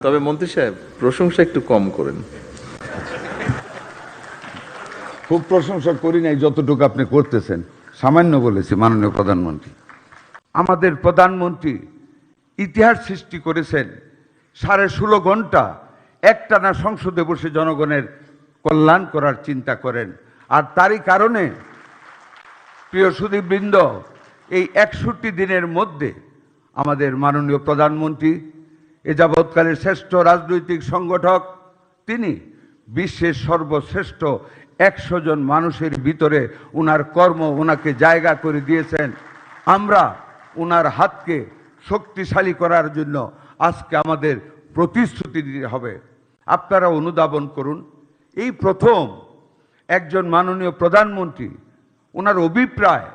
তবে মন্ত্রী সাহেব প্রশংসা একটু কম করেন। খুব প্রশংসা করি নাই, যতটুকু আপনি করতেছেন সামান্য বলেছি। মাননীয় প্রধানমন্ত্রী, আমাদের প্রধানমন্ত্রী ইতিহাস সৃষ্টি করেছেন। 16.5 ঘন্টা একটানা সংসদে বসে জনগণের কল্যাণ করার চিন্তা করেন। আর তারই কারণে প্রিয় সুধীবৃন্দ, এই 61 দিনের মধ্যে আমাদের মাননীয় প্রধানমন্ত্রী এ যাবৎকালের শ্রেষ্ঠ রাজনৈতিক সংগঠক, তিনি বিশ্বের সর্বশ্রেষ্ঠ 100 জন মানুষের ভিতরে ওনার কর্ম ওনাকে জায়গা করে দিয়েছেন। আমরা ওনার হাতকে শক্তিশালী করার জন্য আজকে আমাদের প্রতিশ্রুতি দিতে হবে। আপনারা অনুধাবন করুন, এই প্রথম একজন মাননীয় প্রধানমন্ত্রী ওনার অভিপ্রায়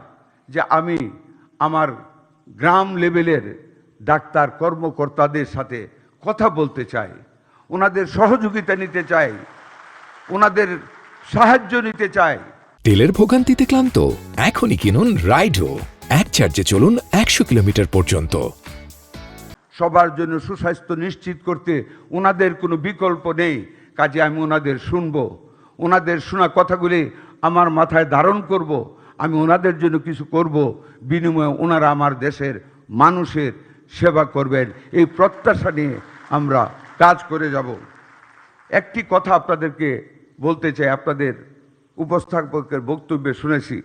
যে আমি আমার গ্রাম লেভেলের ডাক্তার কর্মকর্তাদের সাথে কথা বলতে চাই, ওনাদের সহযোগিতা নিতে চাই, ওনাদের সাহায্য নিতে চাই। তেলের ভোগান্তিতে ক্লান্ত? এখনই কিনুন রাইডো, এক চার্জে চলুন 100 কিলোমিটার পর্যন্ত। সবার জন্য সুস্বাস্থ্য নিশ্চিত করতে ওনাদের কোনো বিকল্প নেই, কাজে আমি ওনাদের শুনবো, ওনাদের শোনা কথাগুলি আমার মাথায় ধারণ করব, আমি ওনাদের জন্য কিছু করব, বিনিময়ে ওনারা আমার দেশের মানুষের সেবা করবেন, এই প্রত্যাশা নিয়ে আমরা কাজ করে যাব। একটি কথা আপনাদেরকে বলতে চাই, আপনাদের উপস্থাপকের বক্তব্যে শুনেছি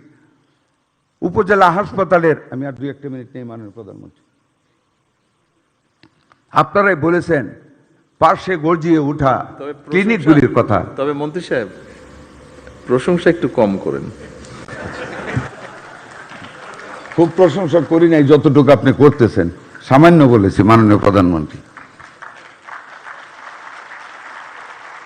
উপজেলা হাসপাতালের, আমি আর 2-1 মিনিট নেই মাননীয় প্রধানমন্ত্রী, আপনারাই বলেছেন পার্শ্বে গর্জিয়ে ওঠা ক্লিনিকগুলির কথা। তবে মন্ত্রী সাহেব প্রশংসা একটু কম করেন। খুব প্রশংসা করি নাই, যতটুকু আপনি করতেছেন সামান্য বলেছি। মাননীয় প্রধানমন্ত্রী,